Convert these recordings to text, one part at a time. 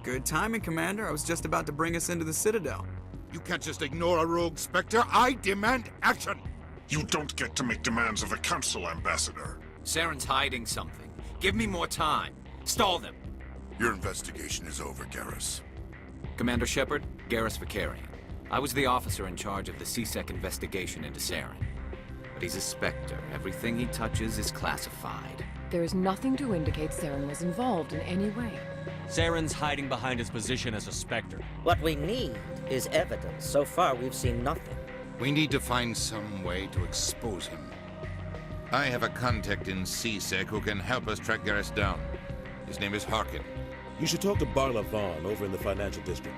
Good timing, Commander. I was just about to bring us into the Citadel. You can't just ignore a rogue Spectre. I demand action! You don't get to make demands of the Council, Ambassador. Saren's hiding something. Give me more time. Stall them. Your investigation is over, Garrus. Commander Shepard, Garrus Vakarian. I was the officer in charge of the C-Sec investigation into Saren. But he's a Spectre. Everything he touches is classified. There is nothing to indicate Saren was involved in any way. Saren's hiding behind his position as a Spectre. What we need is evidence. So far, we've seen nothing. We need to find some way to expose him. I have a contact in C-Sec who can help us track Garrus down. His name is Harkin. You should talk to Barla Vaughn over in the financial district.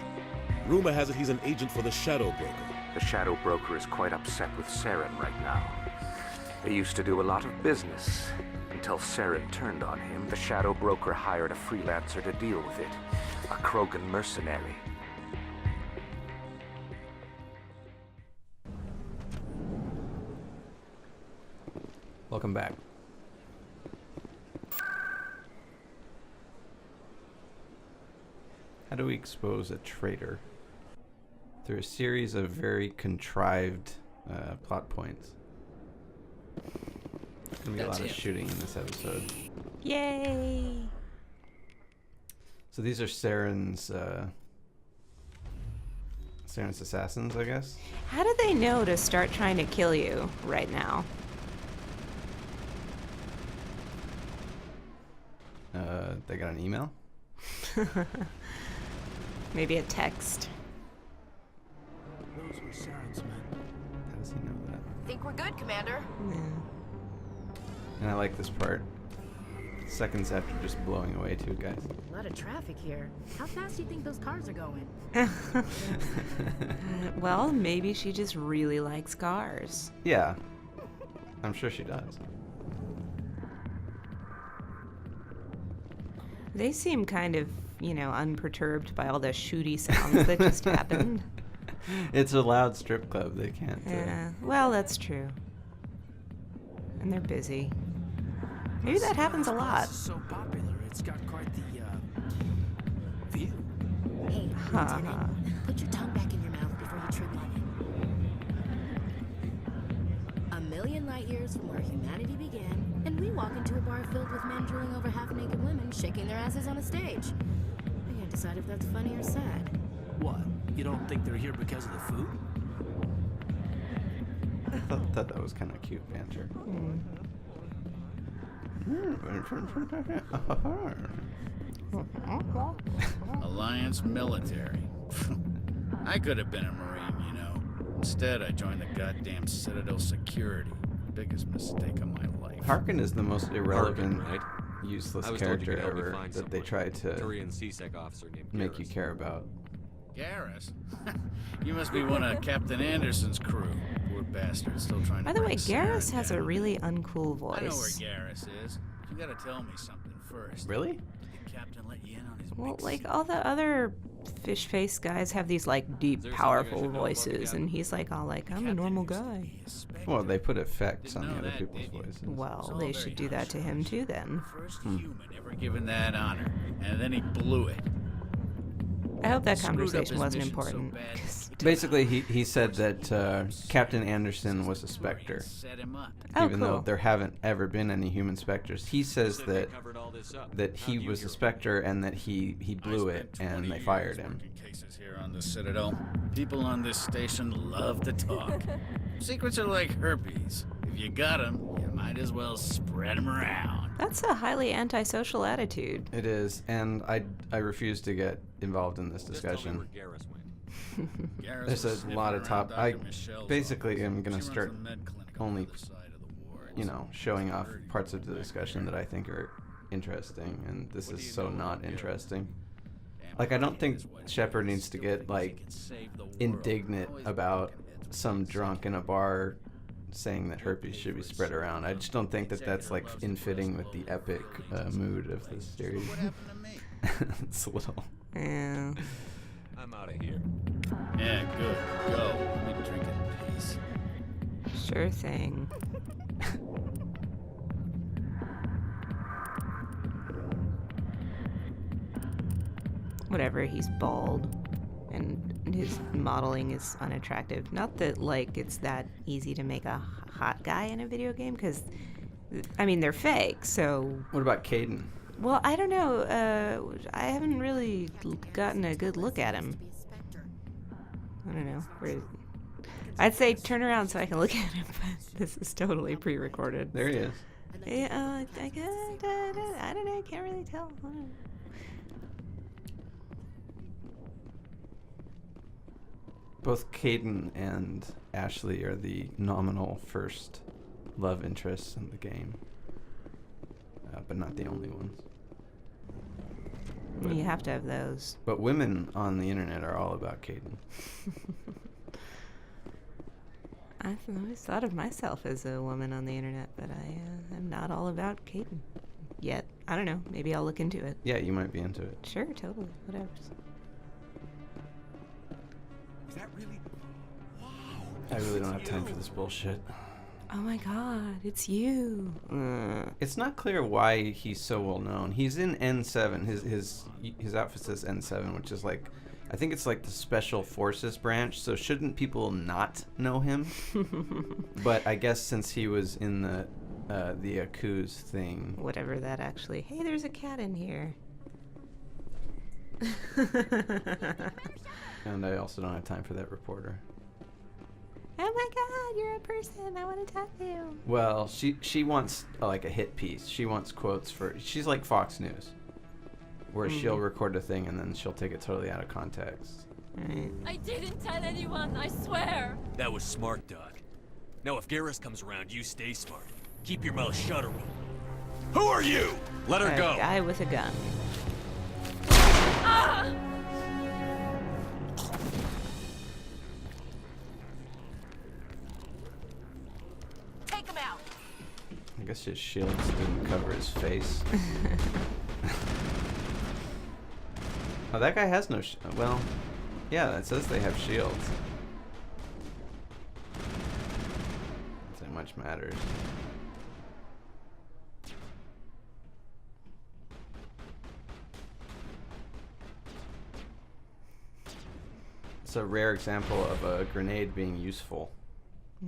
Rumor has it he's an agent for the Shadow Broker. The Shadow Broker is quite upset with Saren right now. They used to do a lot of business. Until Saren turned on him, the Shadow Broker hired a freelancer to deal with it. A Krogan mercenary. Welcome back. How do we expose a traitor? Through a series of very contrived plot points. There's gonna be a lot of shooting in this episode. Yay! So these are Saren's assassins, I guess? How did they know to start trying to kill you right now? They got an email? Maybe a text. Those were Saren's men. How does he know that? Think we're good, Commander. Yeah. And I like this part. Seconds after just blowing away two guys. A lot of traffic here. How fast do you think those cars are going? Well, maybe she just really likes cars. Yeah. I'm sure she does. They seem kind of, you know, unperturbed by all the shooty sounds that just happened. It's a loud strip club. They can't. Yeah, well, that's true. And they're busy. Maybe that happens a lot. This is so popular, it's got quite the view. Hey, Lieutenant, put your tongue back in your mouth before you trip on it. 1,000,000 light years from where humanity began, and we walk into a bar filled with men drooling over half-naked women shaking their asses on a stage. I can't decide if that's funny or sad. What? You don't think they're here because of the food? I thought that was kind of cute banter. Alliance military. I could have been a Marine, you know. Instead, I joined the goddamn Citadel security. Biggest mistake of my life. Harkin is the most irrelevant, Harkin, right? useless I was told you character could help me ever find that they tried to Turian C-Sec officer named make Garrus. you care about. Garrus? You must be one of Captain Anderson's crew. Poor bastard, still trying to By the way, bring Garrus Saren has down. a really uncool voice. I know where Garrus is. You gotta tell me something first. Really? Did the captain let you in on his Well, big like secret? all the other fish face guys have these like deep, Is there powerful something I should know about the voices, captain? and he's like all like, I'm a Captain normal used to guy. be a Spectre. Well, they put effects Didn't on the know other that, people's did you? voices. Well, It's all they very should do that to him too then. First human ever given that honor, and then he blew it. I hope that Screwed up conversation his wasn't mission so important. bad, 'cause- Basically, he said that Captain Anderson was a Spectre, Set him up. Oh, even though cool. there haven't ever been any human Spectres. He says Said they that covered all this up. that How'd he you was a hear Spectre and that he blew I it spent and 20 they fired years him. working cases here on the Citadel. People on this station love to talk. Secrets are like herpes. If you got them, you might as well spread them around. That's a highly antisocial attitude. It is, and I refuse to get involved in this Just tell me discussion. where Garrus went. Garrus There's was a sniffing lot of around top. Dr. I Michelle's basically office. am gonna She runs start the med clinic on only, the other side of the ward. you know, showing off parts of the discussion that I think are interesting, and this is so not interesting. Like, I don't think Shepard needs to get like indignant about some drunk in a bar saying that herpes should be spread around. I just don't think that that's like in fitting with the epic mood of this series. It's a little. Yeah. I'm out of here. Yeah, good. Go. Let me drink in peace. Sure thing. whatever, he's bald. And his modeling is unattractive. Not that, like, it's that easy to make a hot guy in a video game, because, I mean, they're fake, so... What about Caden? Well, I don't know. I haven't really gotten a good look at him. I don't know. I'd say turn around so I can look at him, but this is totally pre-recorded. There he is. Yeah, I don't know. I can't really tell. I don't know. Both Caden and Ashley are the nominal first love interests in the game, but not the only ones. You have to have those. But women on the internet are all about Caden. I've always thought of myself as a woman on the internet, but I am not all about Caden yet. I don't know. Maybe I'll look into it. Yeah, you might be into it. Sure, totally. Whatever. Is that really? Wow. I really don't have time for this bullshit. Oh my god, it's you. It's not clear why he's so well known. He's in N7. His outfit says N7, which is like, I think it's like the Special Forces branch. So shouldn't people not know him? But I guess since he was in the Accuse thing, whatever that actually. Hey, there's a cat in here. And I also don't have time for that reporter. Oh my god, you're a person. I want to talk to you. Well, she wants like a hit piece. She wants quotes for. She's like Fox News, where she'll record a thing and then she'll take it totally out of context. Right. I didn't tell anyone, I swear. That was smart, Doc. Now, if Garrus comes around, you stay smart. Keep your mouth shut, or who are you? Let her go. A guy with a gun. Ah! Take him out. I guess his shields didn't cover his face. Oh, that guy has no well, yeah, it says they have shields. Not that much matters. It's a rare example of a grenade being useful.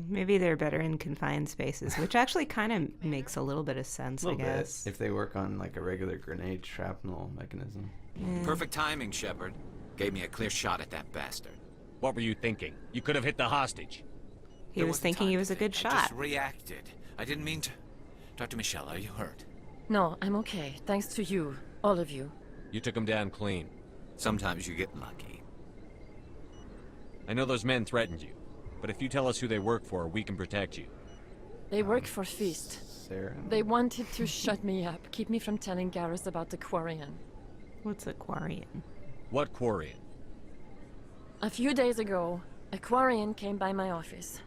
Maybe they're better in confined spaces, which actually kind of makes a little bit of sense, I guess. If they work on like a regular grenade shrapnel mechanism. Yeah. Perfect timing, Shepard. Gave me a clear shot at that bastard. What were you thinking? You could have hit the hostage. He was thinking he was a good I shot. just reacted. I didn't mean to. Dr. Michelle, are you hurt? No, I'm okay. Thanks to you. All of you. You took him down clean. Sometimes you get lucky. I know those men threatened you, but if you tell us who they work for, we can protect you. They work for Feast. Sarah? They wanted to shut me up, keep me from telling Garrus about the Quarian. What's a Quarian? What Quarian? A few days ago, a Quarian came by my office.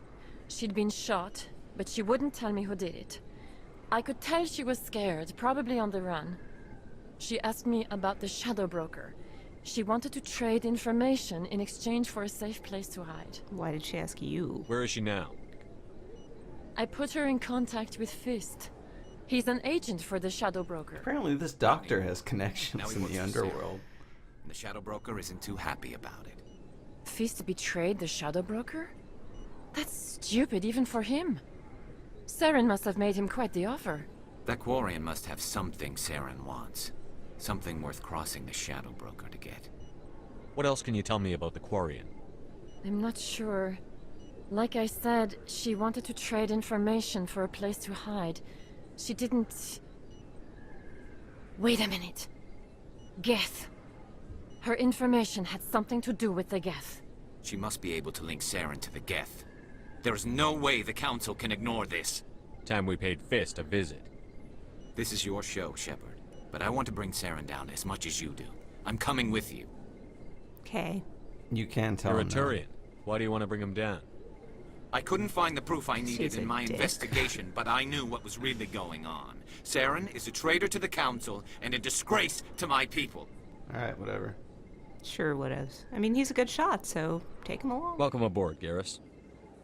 She'd been shot, but she wouldn't tell me who did it. I could tell she was scared, probably on the run. She asked me about the Shadow Broker. She wanted to trade information in exchange for a safe place to hide. Why did she ask you? Where is she now? I put her in contact with Fist. He's an agent for the Shadow Broker. Apparently this doctor has connections Now he in works the for Sarah. underworld. And the Shadow Broker isn't too happy about it. Fist betrayed the Shadow Broker? That's stupid even for him. Saren must have made him quite the offer. That Quarian must have something Saren wants. Something worth crossing the Shadow Broker to get. What else can you tell me about the Quarian? I'm not sure. Like I said, she wanted to trade information for a place to hide. She didn't... Wait a minute. Geth. Her information had something to do with the Geth. She must be able to link Saren to the Geth. There is no way the Council can ignore this. Time we paid Fist a visit. This is your show, Shepard. But I want to bring Saren down as much as you do. I'm coming with you. Okay. You can tell You're a him that. Turian. Why do you want to bring him down? I couldn't find the proof I needed She's in a my dick. investigation, but I knew what was really going on. Saren is a traitor to the Council and a disgrace to my people. Alright, whatever. Sure whatevs. I mean, he's a good shot, so take him along. Welcome aboard, Garrus.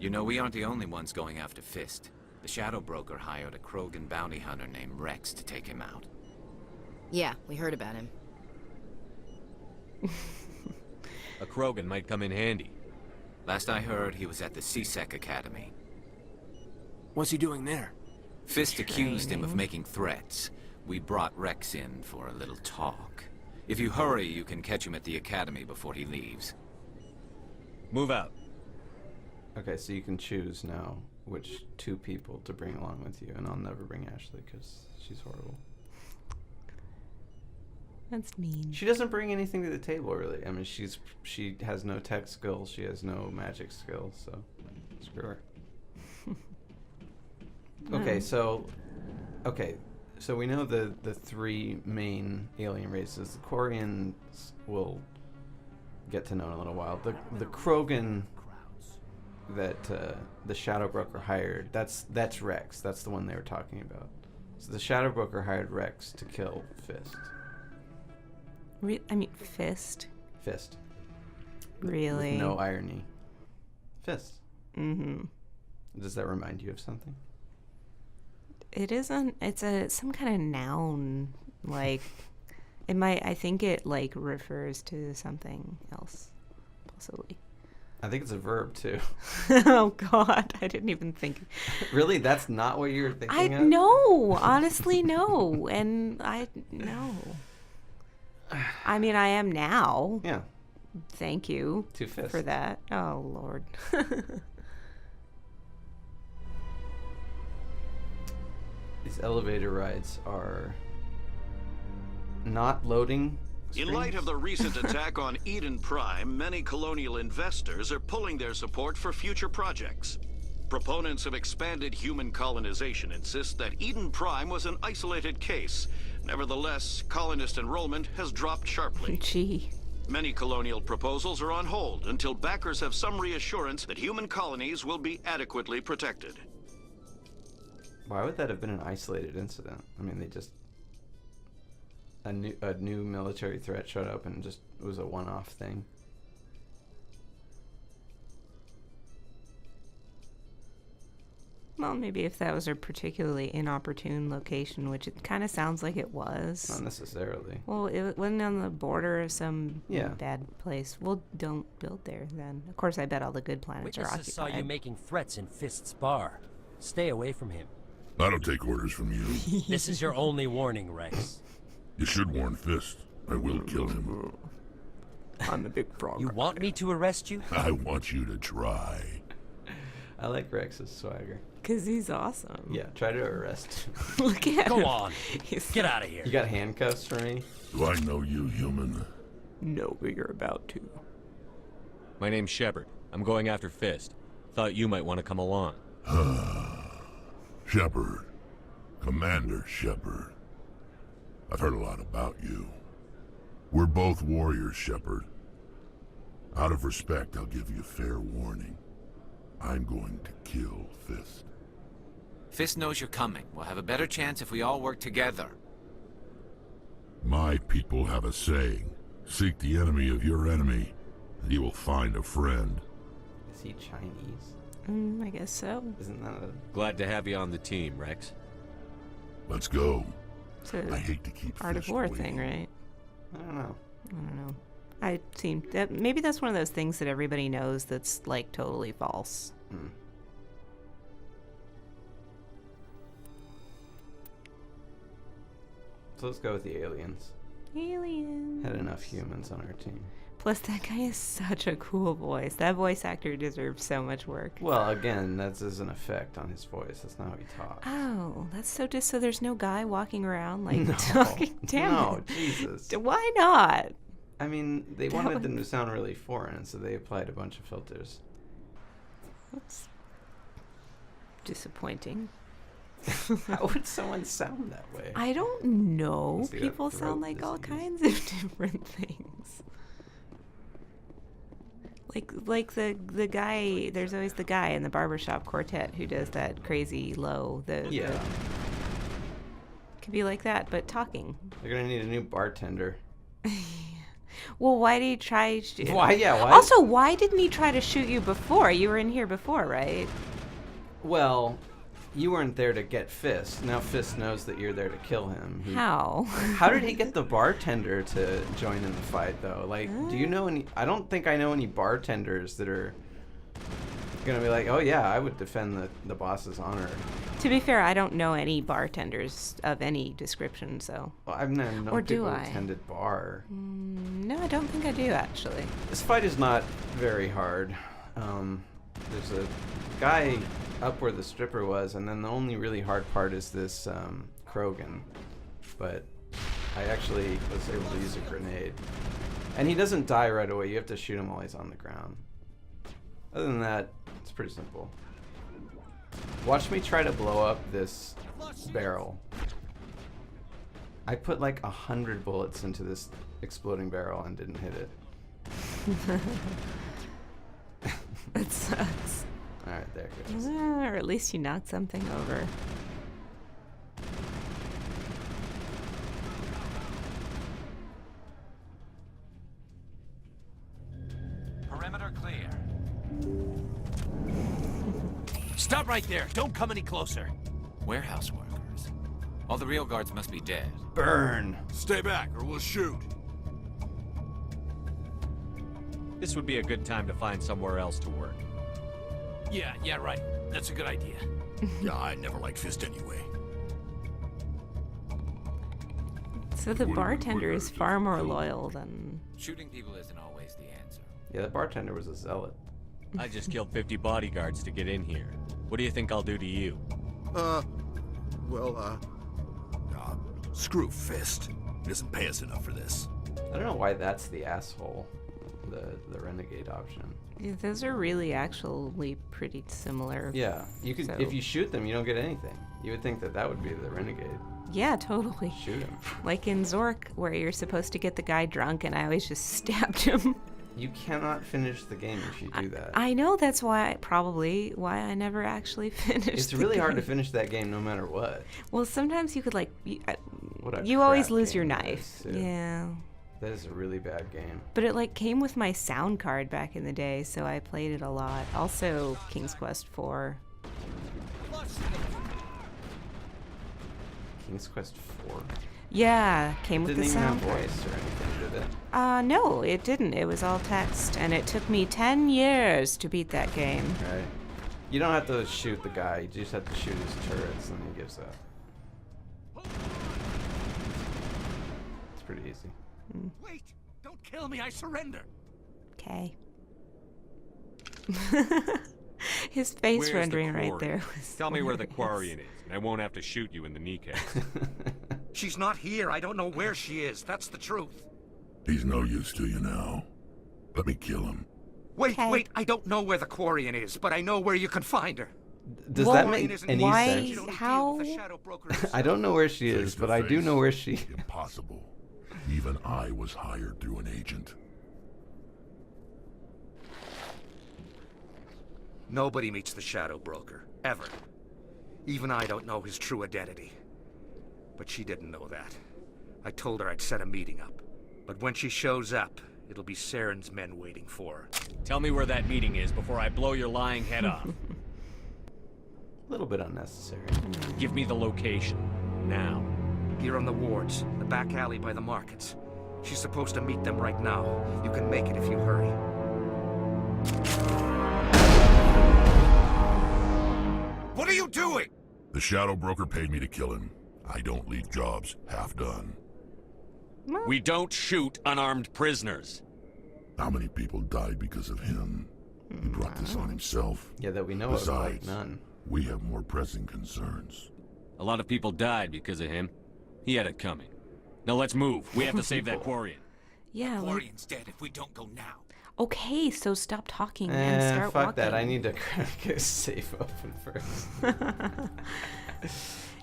You know, we aren't the only ones going after Fist. The Shadow Broker hired a Krogan bounty hunter named Rex to take him out. Yeah, we heard about him. A Krogan might come in handy. Last I heard, he was at the CSEC Academy. What's he doing there? Fist accused him of making threats. We brought Rex in for a little talk. If you hurry, you can catch him at the Academy before he leaves. Move out. Okay, so you can choose now which 2 people to bring along with you, and I'll never bring Ashley because she's horrible. That's mean. She doesn't bring anything to the table, really. I mean, she has no tech skills, she has no magic skills, so screw her. Okay, so we know the 3 main alien races. The Quarians will get to know in a little while. The Krogan that the Shadow Broker hired, that's Rex. That's the one they were talking about. So the Shadow Broker hired Rex to kill Fist. I mean, Fist? Fist. Really? With no irony. Fist. Mm-hmm. Does that remind you of something? It isn't. It's some kind of noun. Like, it might. I think it like refers to something else, possibly. I think it's a verb too. Oh God, I didn't even think. Really, that's not what you were thinking of? No, honestly, no, and no. I mean, I am now. Yeah. Thank you for that. Oh Lord. These elevator rides are not loading screens. In light of the recent attack on Eden Prime, many colonial investors are pulling their support for future projects. Proponents of expanded human colonization insist that Eden Prime was an isolated case. Nevertheless, colonist enrollment has dropped sharply. Gee. Many colonial proposals are on hold until backers have some reassurance that human colonies will be adequately protected. Why would that have been an isolated incident? I mean, they just a new military threat showed up and just it was a one-off thing. Well, maybe if that was a particularly inopportune location, which it kind of sounds like it was. Not necessarily. Well, it wasn't on the border of some bad place. Well, don't build there then. Of course, I bet all the good planets are occupied. Witnesses saw you making threats in Fist's bar. Stay away from him. I don't take orders from you. This is your only warning, Rex. You should warn Fist. I will kill him. I'm a big frog. You want me to arrest you? I want you to try. I like Rex's swagger. Because he's awesome. Yeah, try to arrest him. Look at him. Go on. Get out of here. You got handcuffs for me? Do I know you, human? No, but you're about to. My name's Shepard. I'm going after Fist. Thought you might want to come along. Shepard. Commander Shepard. I've heard a lot about you. We're both warriors, Shepard. Out of respect, I'll give you fair warning. I'm going to kill Fist. Fist knows you're coming. We'll have a better chance if we all work together. My people have a saying. Seek the enemy of your enemy, and you will find a friend. Is he Chinese? I guess so. Isn't that a... Glad to have you on the team, Rex. Let's go. It's a I hate to keep Art of Fist War waiting. thing, right? I don't know. I seem that maybe that's one of those things that everybody knows that's like totally false. So let's go with the aliens. Aliens. Had enough humans on our team. Plus, that guy is such a cool voice. That voice actor deserves so much work. Well, again, that's as an effect on his voice. That's not how he talks. Oh, that's so there's no guy walking around like No. talking. Damn No, it. Jesus. Why not? I mean, they wanted them to sound really foreign, so they applied a bunch of filters. That's disappointing. How would someone sound that way? I don't know. Let's see, People that sound throat like all disease. kinds of different things. Like the guy, there's always the guy in the barbershop quartet who does that crazy low. Yeah. Could be like that, but talking. They're gonna need a new bartender. Well, why did he try? Why? Yeah. Why? Also, why didn't he try to shoot you before? You were in here before, right? Well, you weren't there to get Fist. Now Fist knows that you're there to kill him. How? How did he get the bartender to join in the fight, though? Like, do you know any... I don't think I know any bartenders that are going to be like, oh, yeah, I would defend the boss's honor. To be fair, I don't know any bartenders of any description, so... Well, I've known no or do people I? attended bar. No, I don't think I do, actually. This fight is not very hard. There's a guy up where the stripper was, and then the only really hard part is this Krogan. But I actually was able to use a grenade. And he doesn't die right away. You have to shoot him while he's on the ground. Other than that, it's pretty simple. Watch me try to blow up this barrel. I put like 100 bullets into this exploding barrel and didn't hit it. That sucks. Alright, there it goes. Or at least you knocked something over. Perimeter clear. Stop right there. Don't come any closer. Warehouse workers. All the real guards must be dead. Burn! Stay back or we'll shoot. This would be a good time to find somewhere else to work. Yeah, right. That's a good idea. Yeah, I never liked Fist anyway. So the bartender is far more loyal than... Shooting people isn't always the answer. Yeah, the bartender was a zealot. I just killed 50 bodyguards to get in here. What do you think I'll do to you? Screw Fist. He doesn't pay us enough for this. I don't know why that's the asshole. The renegade option. Yeah, those are really actually pretty similar. Yeah, you could if you shoot them, you don't get anything. You would think that would be the renegade. Yeah, totally. Shoot him. Like in Zork, where you're supposed to get the guy drunk, and I always just stabbed him. You cannot finish the game if you do that. I know, that's why I never actually finished. It's really hard to finish that game no matter what. Well, sometimes you could like What a you always crap lose your game knife. that is, too. Yeah. That is a really bad game. But it like came with my sound card back in the day, so I played it a lot. Also, King's Quest 4. King's Quest 4? Yeah, came with the sound card. card. Didn't even have voice or anything, did it? No, it didn't. It was all text, and it took me 10 years to beat that game. Right. You don't have to shoot the guy. You just have to shoot his turrets, and he gives up. It's pretty easy. Wait! Don't kill me, I surrender! Okay. His face Where's rendering the right quarry? there was Tell me where the hilarious. Quarian is, and I won't have to shoot you in the kneecaps. She's not here. I don't know where she is. That's the truth. He's no use to you now. Let me kill him. Wait, I don't know where the Quarian is, but I know where you can find her. Does that make any why? sense? How? I don't know where she is, but I do know where she is. Impossible. Even I was hired through an agent. Nobody meets the Shadow Broker, ever. Even I don't know his true identity. But she didn't know that. I told her I'd set a meeting up. But when she shows up, it'll be Saren's men waiting for her. Tell me where that meeting is before I blow your lying head off. A little bit unnecessary. Give me the location, now. Here on the wards, the back alley by the markets. She's supposed to meet them right now. You can make it if you hurry. What are you doing? The Shadow Broker paid me to kill him. I don't leave jobs half done. We don't shoot unarmed prisoners. How many people died because of him? He brought this on himself. Yeah, that we know of, like, Besides, none. we have more pressing concerns. A lot of people died because of him. He had it coming. Now let's move. We have to save that Quarian. Yeah. Quarian's dead if we don't go now. Okay, so stop talking and start fuck walking. that. I need to get a safe open first.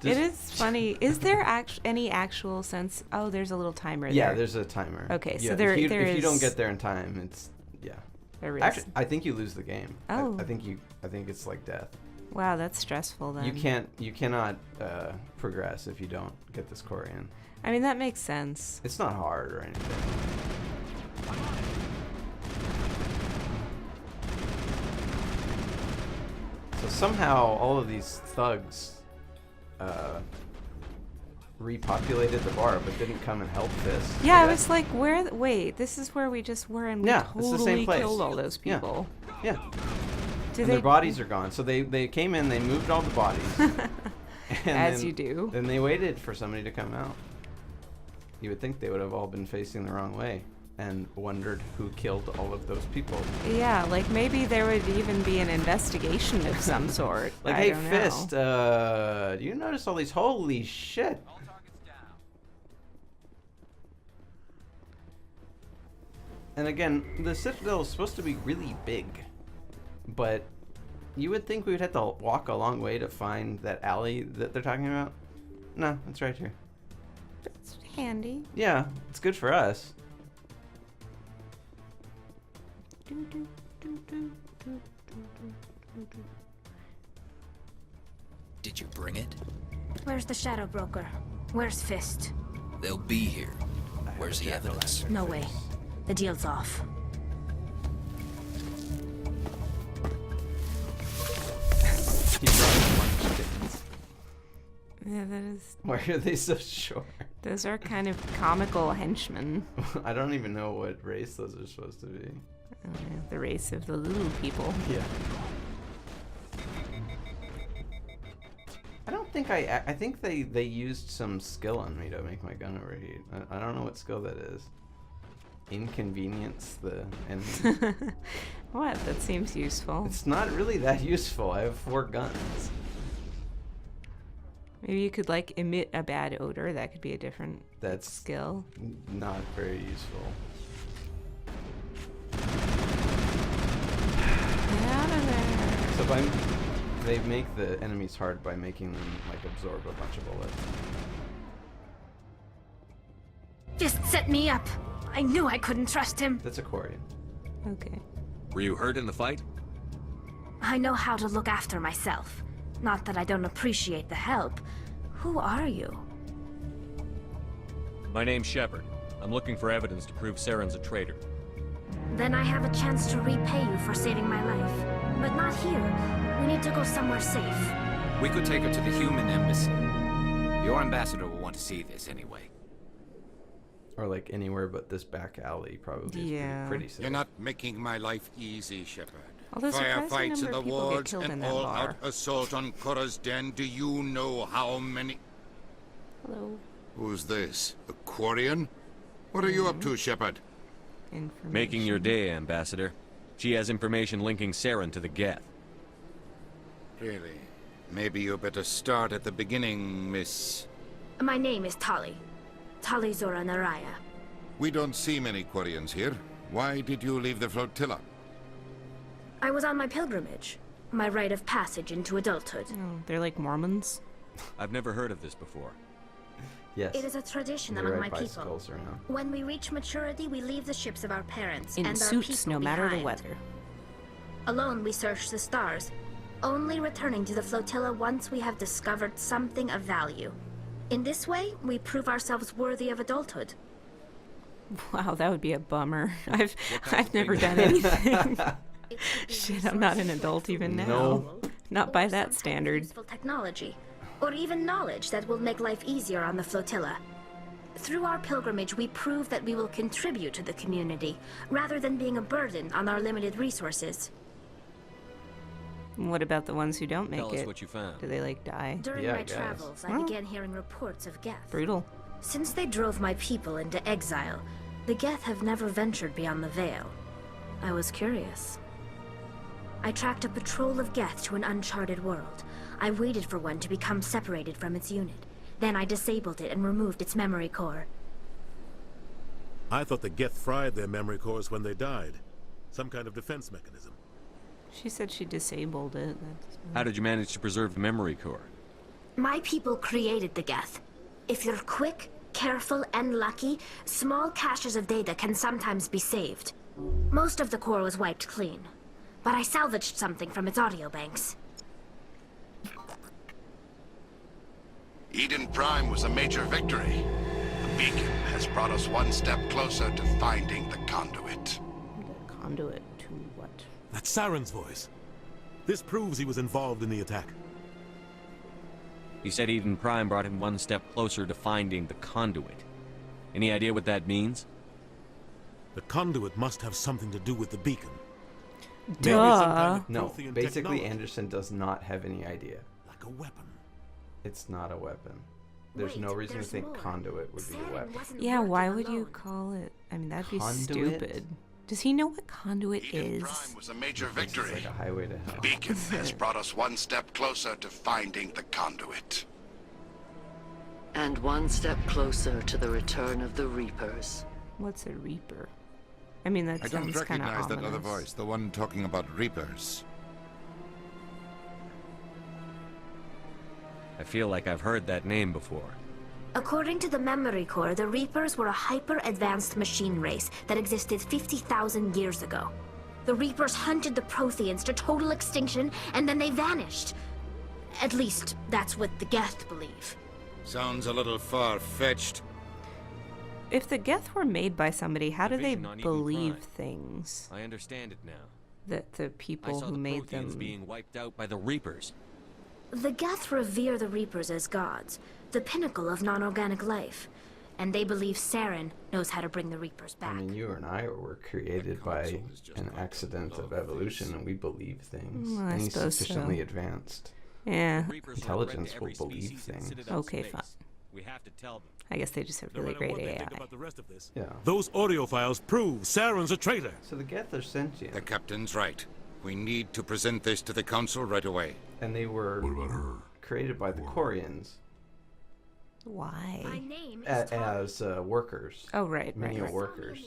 It is funny. Is there any actual sense? Oh, there's a little timer there. Yeah, there's a timer. Okay, so yeah, there if is. you don't get there in time, it's There is. Actually, I think you lose the game. Oh. I think it's like death. Wow, that's stressful then. You cannot progress if you don't get this Quarian. I mean, that makes sense. It's not hard or anything. So So somehow all of these thugs repopulated the bar, but didn't come and help Fist. Yeah, I was like, where? Wait, this is where we just were, and we Yeah, totally it's the same place. killed all those people. Yeah. Do And they? their bodies are gone. So they came in, they moved all the bodies. As you do. Then they waited for somebody to come out. You would think they would have all been facing the wrong way and wondered who killed all of those people. Yeah, like maybe there would even be an investigation of some sort. Like, I hey, don't know. Fist, do you notice all these? Holy shit. And again, the Citadel is supposed to be really big, but you would think we would have to walk a long way to find that alley that they're talking about. No, it's right here. It's handy. Yeah, it's good for us. Did you bring it? Where's the Shadow Broker? Where's Fist? They'll be here. Where's the evidence? No way. The deal's off. Yeah, that is. Why are they so short? Those are kind of comical henchmen. I don't even know what race those are supposed to be. The race of the little people. Yeah. I don't think I think they used some skill on me to make my gun overheat. I don't know what skill that is. Inconvenience the enemy. What? That seems useful. It's not really that useful. I have 4 guns. Maybe you could like emit a bad odor. That could be a different skill. Not very useful. Get out of there. So they make the enemies hard by making them like absorb a bunch of bullets. Just set me up. I knew I couldn't trust him. That's a Quarian. Okay. Were you hurt in the fight? I know how to look after myself. Not that I don't appreciate the help. Who are you? My name's Shepard. I'm looking for evidence to prove Saren's a traitor. Then I have a chance to repay you for saving my life. But not here. We need to go somewhere safe. We could take her to the human embassy. Your ambassador will want to see this anyway. Or like anywhere but this back alley probably Yeah. is pretty safe. You're not making my life easy, Shepard. Although surprising Firefights in number the of people get wards, killed in an that all-out bar. assault on Korra's den. Do you know how many... Hello. Who's this? A Quarian? What are you up to, Shepard? Making your day, Ambassador. She has information linking Saren to the Geth. Really? Maybe you better start at the beginning, Miss... My name is Tali. Tali Zora Naraya. We don't see many Quarians here. Why did you leave the flotilla? I was on my pilgrimage. My rite of passage into adulthood. Oh, they're like Mormons. I've never heard of this before. Yes. It is a tradition They among ride my people. bicycles around. When we reach maturity, we leave the ships of our parents In and suits, our people no matter the behind. weather. Alone, we search the stars, only returning to the flotilla once we have discovered something of value. In this way, we prove ourselves worthy of adulthood. Wow, that would be a bummer. I've never done anything. Shit, I'm not an adult even now. No. Not by that standard. Useful technology, or even knowledge that will make life easier on the flotilla. Through our pilgrimage, we prove that we will contribute to the community, rather than being a burden on our limited resources. What about the ones who don't make Tell it? us what you found. Do they like die? During Yeah, I my guess. travels, I Well. began hearing reports of Geth. Brutal. Since they drove my people into exile, the Geth have never ventured beyond the Veil. I was curious. I tracked a patrol of Geth to an uncharted world. I waited for one to become separated from its unit. Then I disabled it and removed its memory core. I thought the Geth fried their memory cores when they died. Some kind of defense mechanism. She said she disabled it. How did you manage to preserve the memory core? My people created the Geth. If you're quick, careful, and lucky, small caches of data can sometimes be saved. Most of the core was wiped clean, but I salvaged something from its audio banks. Eden Prime was a major victory. The beacon has brought us one step closer to finding the conduit. Conduit to what? That's Saren's voice. This proves he was involved in the attack. He said Eden Prime brought him one step closer to finding the conduit. Any idea what that means? The conduit must have something to do with the beacon. No, basically technology. Anderson does not have any idea. Like a weapon. It's not a weapon. There's no reason to think conduit would be a weapon. Yeah, why would you call it? I mean, that'd be stupid. Does he know what conduit is? Prime was a major victory. Like a highway to hell. The beacon has brought us one step closer to finding the conduit. And one step closer to the return of the Reapers. What's a Reaper? I mean, that I don't sounds kind of recognize ominous. that other voice, the one talking about Reapers. I feel like I've heard that name before. According to the Memory Core, the Reapers were a hyper-advanced machine race that existed 50,000 years ago. The Reapers hunted the Protheans to total extinction, and then they vanished. At least, that's what the Geth believe. Sounds a little far-fetched. If the Geth were made by somebody, how do they believe things? I understand it now. That the people who made them being wiped out by the Reapers. The Geth revere the Reapers as gods, the pinnacle of non-organic life, and they believe Saren knows how to bring the Reapers back. I mean, you and I were created by an accident of evolution, and we believe things. Well, I Any suppose sufficiently so. advanced Yeah. intelligence will believe things. Okay, fine. We have to tell them. I guess they just have really great AI. Yeah. Those audio files prove Saren's a traitor. So the Geth are sentient. The captain's right. We need to present this to the council right away. And they were created by the Quarians. Why? As workers. Oh, right, menial workers.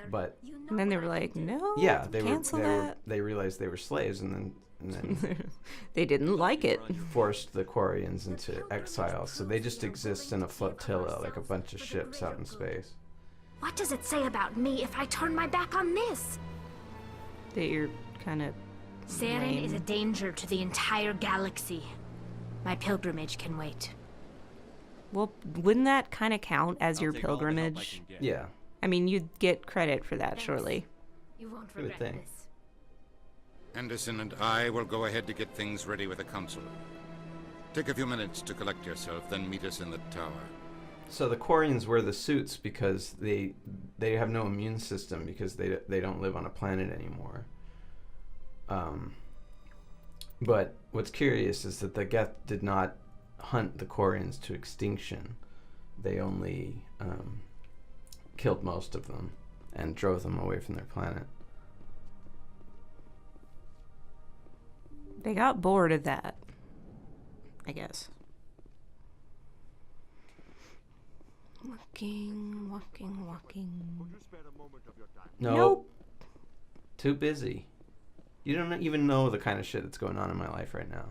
But and then they were like, no, yeah, cancel that. They realized they were slaves, and then they didn't like it. Forced the Quarians into exile, so they just exist in a flotilla, like a bunch of ships out in space. What does it say about me if I turn my back on this? That you're kind of Saren is a danger to the entire galaxy. My pilgrimage can wait. Well, wouldn't that kind of count as your pilgrimage? Yeah. I mean, you'd get credit for that, surely. You won't You would regret think. this. Anderson and I will go ahead to get things ready with the council. Take a few minutes to collect yourself, then meet us in the tower. So the Quarians wear the suits because they have no immune system because they don't live on a planet anymore. But what's curious is that the Geth did not hunt the Quarians to extinction. They only killed most of them and drove them away from their planet. They got bored of that, I guess. Walking. Nope. Too busy. You don't even know the kind of shit that's going on in my life right now.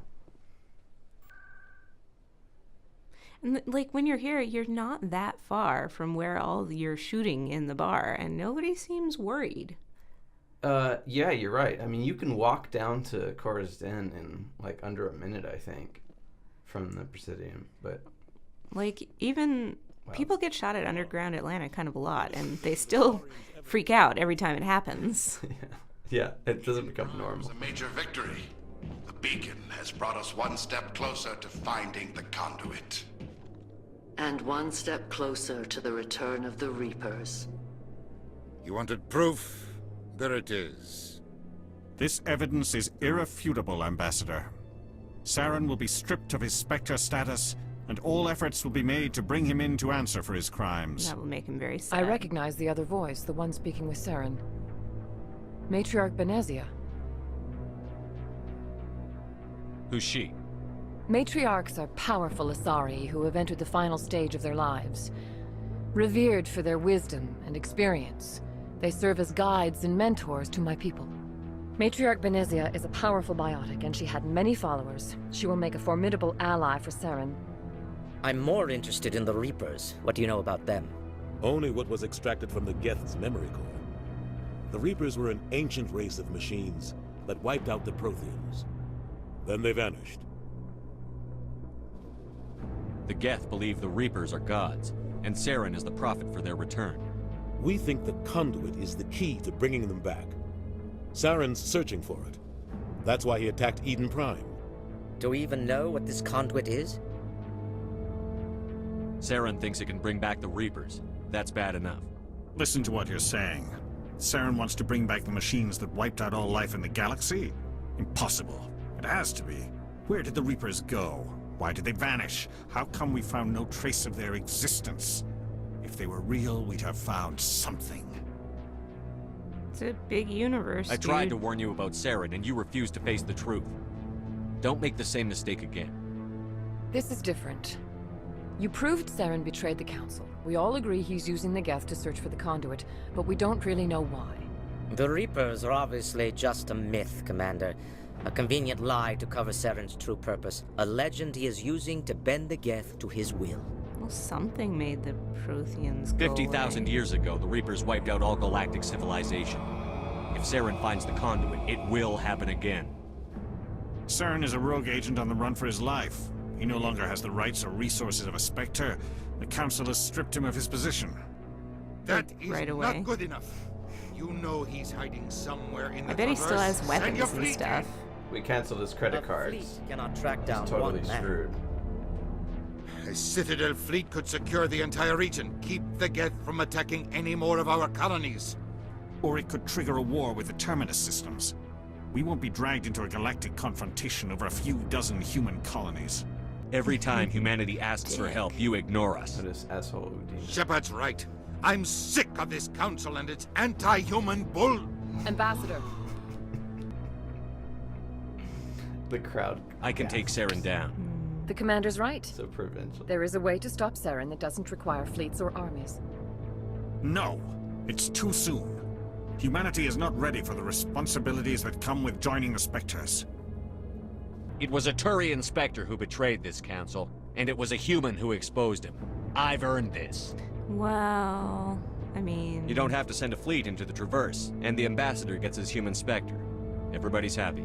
And like when you're here, you're not that far from where all you're shooting in the bar, and nobody seems worried. Yeah, you're right. I mean, you can walk down to Cora's Den in like under a minute, I think, from the Presidium. But like even people get shot at Underground Atlanta kind of a lot, and they still freak out every time it happens. Yeah, it doesn't become normal. It was a major victory. The beacon has brought us one step closer to finding the conduit. And one step closer to the return of the Reapers. You wanted proof? There it is. This evidence is irrefutable, Ambassador. Saren will be stripped of his Spectre status, and all efforts will be made to bring him in to answer for his crimes. That will make him very sad. I recognize the other voice, the one speaking with Saren. Matriarch Benezia. Who's she? Matriarchs are powerful Asari who have entered the final stage of their lives. Revered for their wisdom and experience, they serve as guides and mentors to my people. Matriarch Benezia is a powerful biotic, and she had many followers. She will make a formidable ally for Saren. I'm more interested in the Reapers. What do you know about them? Only what was extracted from the Geth's memory core. The Reapers were an ancient race of machines that wiped out the Protheans. Then they vanished. The Geth believe the Reapers are gods, and Saren is the prophet for their return. We think the conduit is the key to bringing them back. Saren's searching for it. That's why he attacked Eden Prime. Do we even know what this conduit is? Saren thinks it can bring back the Reapers. That's bad enough. Listen to what you're saying. Saren wants to bring back the machines that wiped out all life in the galaxy? Impossible. It has to be. Where did the Reapers go? Why did they vanish? How come we found no trace of their existence? If they were real, we'd have found something. It's a big universe, I tried to warn you about Saren, and you refused to face the truth. Don't make the same mistake again. This is different. You proved Saren betrayed the Council. We all agree he's using the Geth to search for the conduit, but we don't really know why. The Reapers are obviously just a myth, Commander. A convenient lie to cover Saren's true purpose. A legend he is using to bend the Geth to his will. Well, something made the Protheans go 50,000 away. years ago, the Reapers wiped out all galactic civilization. If Saren finds the conduit, it will happen again. Saren is a rogue agent on the run for his life. He no longer has the rights or resources of a Spectre. The Council has stripped him of his position. That is right away. not good enough. You know he's hiding somewhere in the I bet he still traverse. has Send your weapons and fleet stuff. We canceled his credit A cards. fleet cannot track down He's totally one man. screwed. A Citadel fleet could secure the entire region, keep the Geth from attacking any more of our colonies. Or it could trigger a war with the Terminus systems. We won't be dragged into a galactic confrontation over a few dozen human colonies. Every time humanity asks for help, you ignore us. That is asshole Udine. Shepard's right. I'm sick of this council and its anti-human bull. Ambassador. The crowd. I can take Saren down. The commander's right. So provincial. There is a way to stop Saren that doesn't require fleets or armies. No, it's too soon. Humanity is not ready for the responsibilities that come with joining the Spectres. It was a Turian Spectre who betrayed this council, and it was a human who exposed him. I've earned this. Well, I mean... You don't have to send a fleet into the Traverse, and the Ambassador gets his human Spectre. Everybody's happy.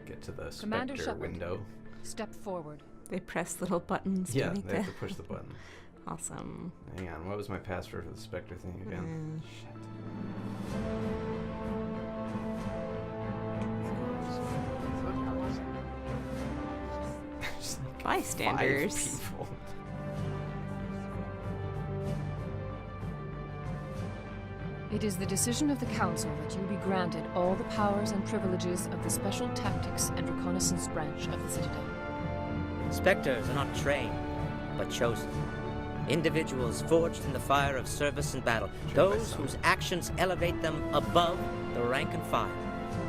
Get to the Commander Spectre Shepard. window. Step forward. They press little buttons. Yeah, to make they have that. to push the button. Awesome. Hang on, what was my password for the Spectre thing again? Shit. Bystanders. 5 people. It is the decision of the Council that you be granted all the powers and privileges of the Special Tactics and Reconnaissance branch of the Citadel. Spectres are not trained, but chosen. Individuals forged in the fire of service and battle. Those whose actions elevate them above the rank and file.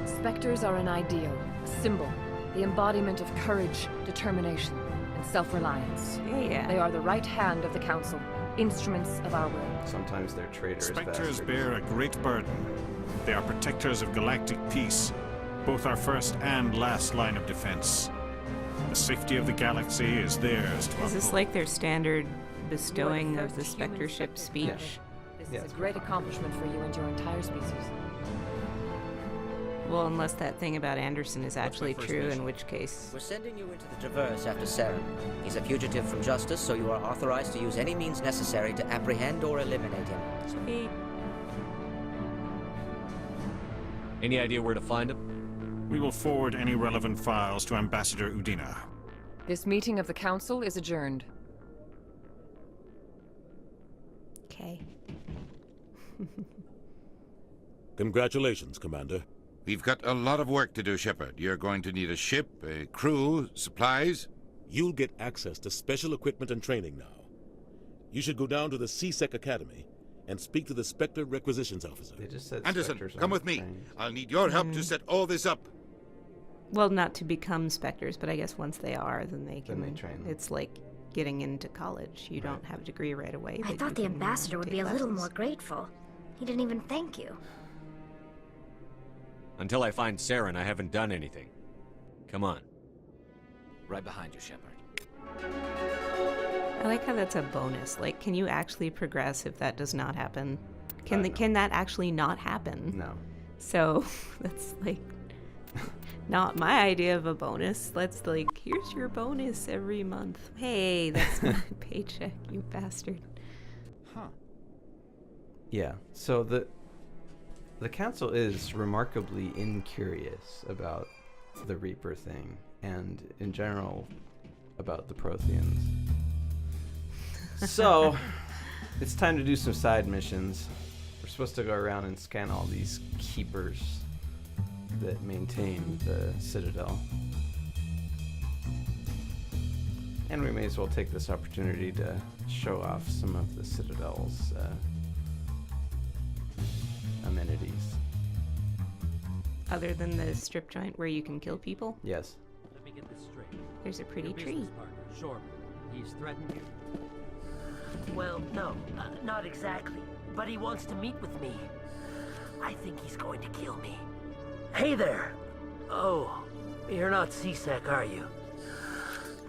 Spectres are an ideal, a symbol, the embodiment of courage, determination, and self-reliance. Yeah. They are the right hand of the Council, instruments of our will. Sometimes they're traitors. Spectres bastards. bear a great burden. They are protectors of galactic peace, both our first and last line of defense. The safety of the galaxy is theirs to Is this uphold. like their standard bestowing of the first human Spectre ship Spectre speech? commander. This is a great accomplishment for you and your entire species. Well, unless that thing about Anderson is actually first true, mission? in which case... We're sending you into the Traverse after Saren. He's a fugitive from justice, so you are authorized to use any means necessary to apprehend or eliminate him. Sweet. Any idea where to find him? We will forward any relevant files to Ambassador Udina. This meeting of the Council is adjourned. Okay. Congratulations, Commander. We've got a lot of work to do, Shepard. You're going to need a ship, a crew, supplies. You'll get access to special equipment and training now. You should go down to the CSEC Academy and speak to the Spectre Requisitions Officer. They just said Anderson, Spectres come aren't with me. trained. I'll need your help to set all this up. Well, not to become Spectres, but I guess once they are, then they can... Then they train them. It's like getting into college. You don't have a degree right away. I but thought you the can, ambassador would take be a little lessons. more grateful. He didn't even thank you. Until I find Saren, I haven't done anything. Come on. Right behind you, Shepard. I like how that's a bonus. Like, can you actually progress if that does not happen? No. Can that actually not happen? No. So that's like not my idea of a bonus. Let's like, here's your bonus every month. Hey, that's my paycheck, you bastard. Huh. Yeah. So the council is remarkably incurious about the Reaper thing, and in general about the Protheans. So it's time to do some side missions. We're supposed to go around and scan all these keepers that maintain the Citadel. And we may as well take this opportunity to show off some of the Citadel's amenities. Other than the strip joint where you can kill people? Yes. Let me get this straight. There's a pretty Your tree. business partner, Shorman. He's threatened you. Well, no, not exactly. But he wants to meet with me. I think he's going to kill me. Hey there! Oh, you're not CSEC, are you?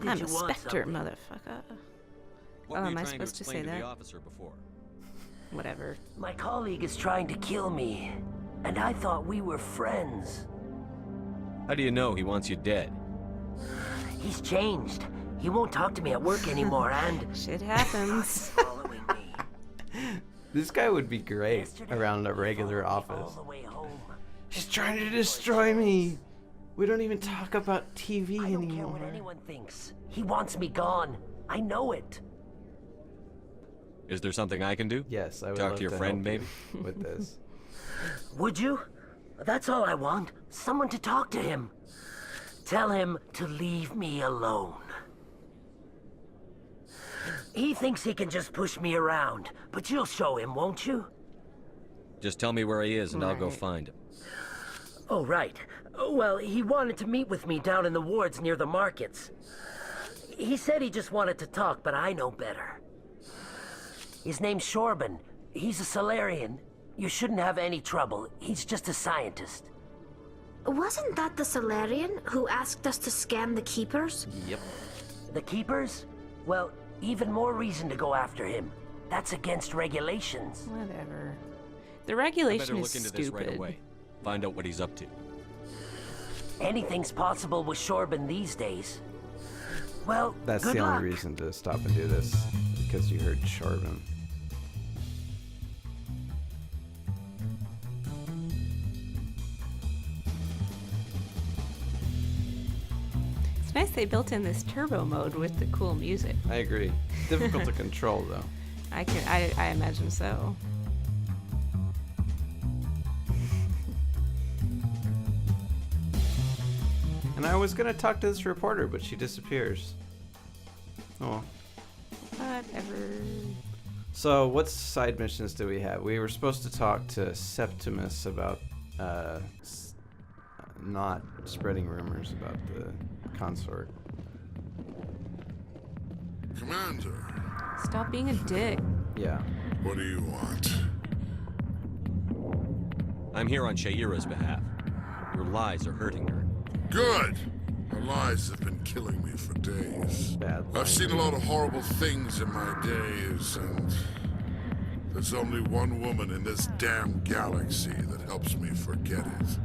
Did I'm you a want Spectre, something? motherfucker. What Oh, were you am I trying supposed to say explain that? the officer before? Whatever. My colleague is trying to kill me, and I thought we were friends. How do you know he wants you dead? He's changed. He won't talk to me at work anymore, and... Shit happens. following me. This guy would be great around a regular office. He's trying to destroy me. We don't even talk about TV I don't anymore. care what anyone thinks. He wants me gone. I know it. Is there something I can do? Yes, I would Talk love to your to friend, help maybe? you with this. Would you? That's all I want. Someone to talk to him. Tell him to leave me alone. He thinks he can just push me around, but you'll show him, won't you? Just tell me where he is and I'll go find him. Oh, right. Well, he wanted to meet with me down in the wards near the markets. He said he just wanted to talk, but I know better. His name's Shorban. He's a Solarian. You shouldn't have any trouble. He's just a scientist. Wasn't that the Solarian who asked us to scan the Keepers? Yep. The Keepers? Well, even more reason to go after him. That's against regulations. Whatever. The I regulation better look is into stupid. this right away. Find out what he's up to. Anything's possible with Shorban these days. Well, That's good the luck. only reason to stop and do this, because you heard Shorban. It's nice they built in this turbo mode with the cool music. I agree. Difficult to control, though. I imagine so. And I was gonna talk to this reporter, but she disappears. Oh. Whatever. So, what side missions do we have? We were supposed to talk to Septimus about not spreading rumors about the consort. Commander. Stop being a dick. Yeah. What do you want? I'm here on Shaira's behalf. Your lies are hurting her. Good! Her lies have been killing me for days. I've seen a lot of horrible things in my days, and there's only one woman in this damn galaxy that helps me forget it.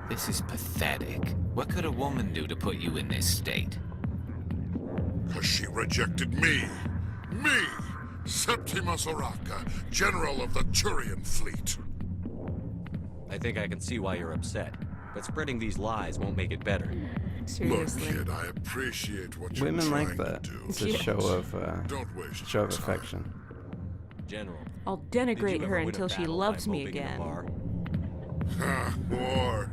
This is pathetic. What could a woman do to put you in this state? 'Cause she rejected me! Me! Septimus Oraka, General of the Turian Fleet. I think I can see why you're upset, but spreading these lies won't make it better. Look, kid, I appreciate what you're Women trying like that. to do. It's a show of Don't waste show of your time. affection. General. I'll did you denigrate ever her win a until she battle loves by me moping in a again. bar? Ha, war.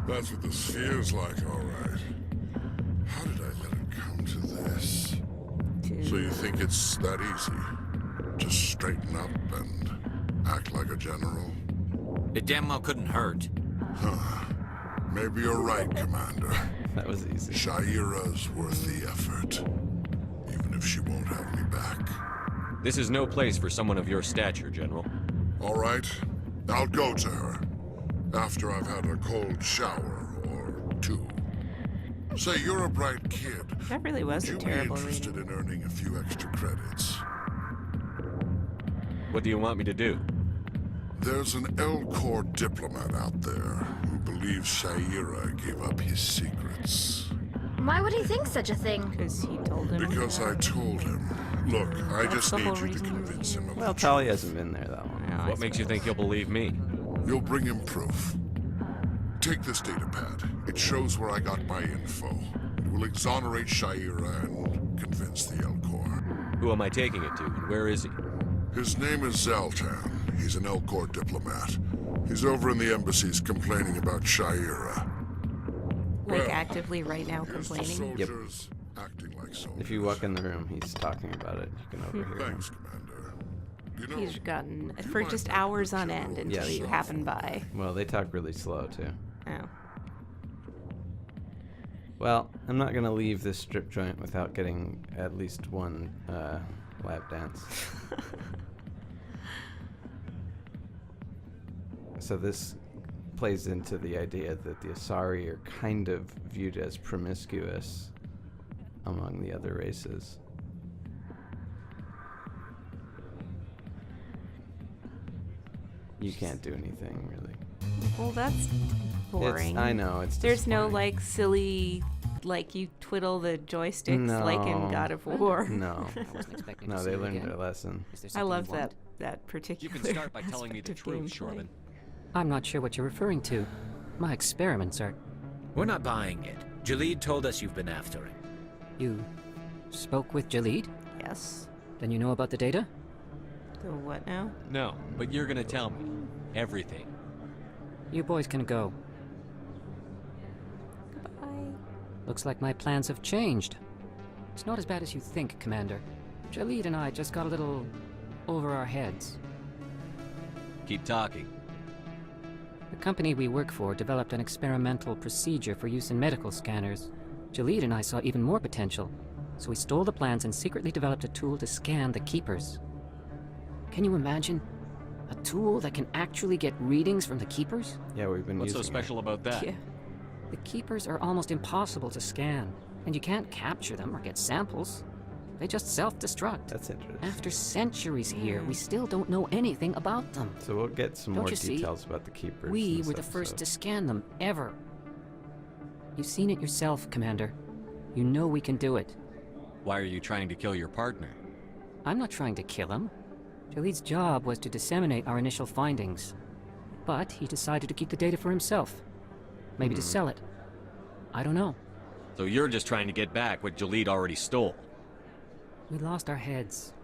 That's what this feels like, all right. How did I let it come to this? So you think it's that easy? Just straighten up and act like a general? It damn well couldn't hurt. Huh. Maybe you're right, Commander. That was easy. Shaira's worth the effort, even if she won't have me back. This is no place for someone of your stature, General. All right, I'll go to her after I've had a cold shower or two. Say, you're a bright kid. That really was Would a you be terrible interested in earning a few extra credits? What do you want me to do? There's an elcor diplomat out there who believe Shaira gave up his secrets. Why would he think such a thing? Because he told him. Because I told him. Look, I That's just the need whole you to reason convince him of Well, Tali hasn't been there that long. What makes you think he'll believe me? You'll bring him proof. Take this data pad. It shows where I got my info. It will exonerate Shaira and convince the elcor. Who am I taking it to, and where is he? His name is Zaltan. He's an elcor diplomat. He's over in the embassies complaining about Shaira. Like actively right now Here's the complaining? Yep. soldiers acting like soldiers. If you walk in the room, he's talking about it. You can overhear him. Thanks, Commander. You know, He's gotten for just hours on end until you happen by. Well, they talk really slow, too. Oh. Well, I'm not gonna leave this strip joint without getting at least one lap dance. So this plays into the idea that the Asari are kind of viewed as promiscuous among the other races. You can't do anything, really. Well, that's boring. I know, it's There's no, like, silly, like, you twiddle the joysticks like in God of War. No. No, they learned their lesson. I love that particular You can start by telling me the aspect of truth, gameplay. Shoreman. I'm not sure what you're referring to. My experiments are... We're not buying it. Jalid told us you've been after him. You spoke with Jalid? Yes. Then you know about the data? The what now? No, but you're gonna tell me. Everything. You boys can go. Goodbye. Looks like my plans have changed. It's not as bad as you think, Commander. Jalid and I just got a little over our heads. Keep talking. The company we work for developed an experimental procedure for use in medical scanners. Jalid and I saw even more potential, so we stole the plans and secretly developed a tool to scan the Keepers. Can you imagine? A tool that can actually get readings from the Keepers? Yeah, we've been What's using so special about that? Yeah. The Keepers are almost impossible to scan, and you can't capture them or get samples. They just self-destruct. That's interesting. After centuries here, we still don't know anything about them. So we'll get some Don't more you see? details about the Keepers. We in this were the first episode. to scan them, ever. You've seen it yourself, Commander. You know we can do it. Why are you trying to kill your partner? I'm not trying to kill him. Jalid's job was to disseminate our initial findings. But he decided to keep the data for himself. Maybe to sell it. I don't know. So you're just trying to get back what Jalid already stole. We lost our heads.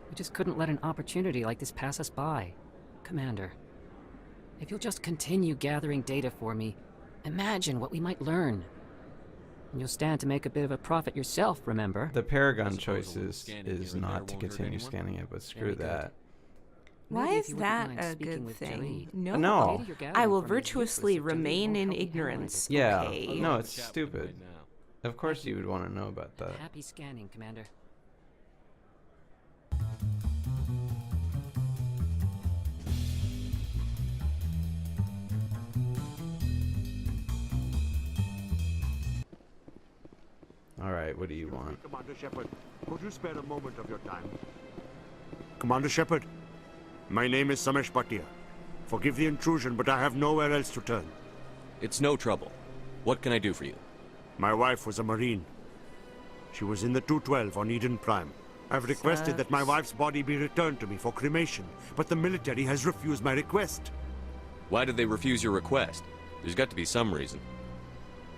We just couldn't let an opportunity like this pass us by. Commander, if you'll just continue gathering data for me, imagine what we might learn. And you'll stand to make a bit of a profit yourself, remember? The Paragon choice is not to continue scanning it, but screw that. Why Maybe is if you wouldn't that mind a speaking good with thing? Jalid. No. No. Data you're gathering I will from me is virtuously useless if Jalid remain won't in help me ignorance. Yeah. Okay. No, it's stupid. Of course you would want to know about that. Happy scanning, Commander. Alright, what do you want? Commander Shepard, could you spare a moment of your time? Commander Shepard, my name is Samesh Bhatia. Forgive the intrusion, but I have nowhere else to turn. It's no trouble. What can I do for you? My wife was a Marine. She was in the 212 on Eden Prime. I've requested that my wife's body be returned to me for cremation, but the military has refused my request. Why did they refuse your request? There's got to be some reason.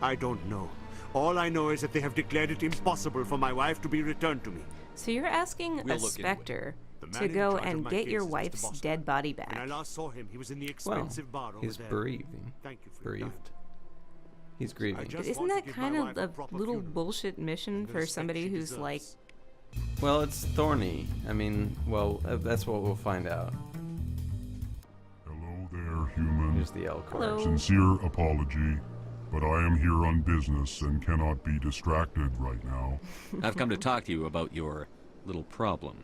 I don't know. All I know is that they have declared it impossible for my wife to be returned to me. So you're asking We'll a look into it. Spectre The man to in go charge of and my get case your is Mr. wife's Boston. dead body When I back. last saw him, he was in the Well, expensive bar over he's there. bereaving. Thank you for your time. Bereaved. He's grieving. Isn't that kind of a little bullshit mission for somebody who's like... Well, it's thorny. I mean, well, that's what we'll find out. Hello there, human. Here's the elcor. Hello. Sincere apology, but I am here on business and cannot be distracted right now. I've come to talk to you about your little problem.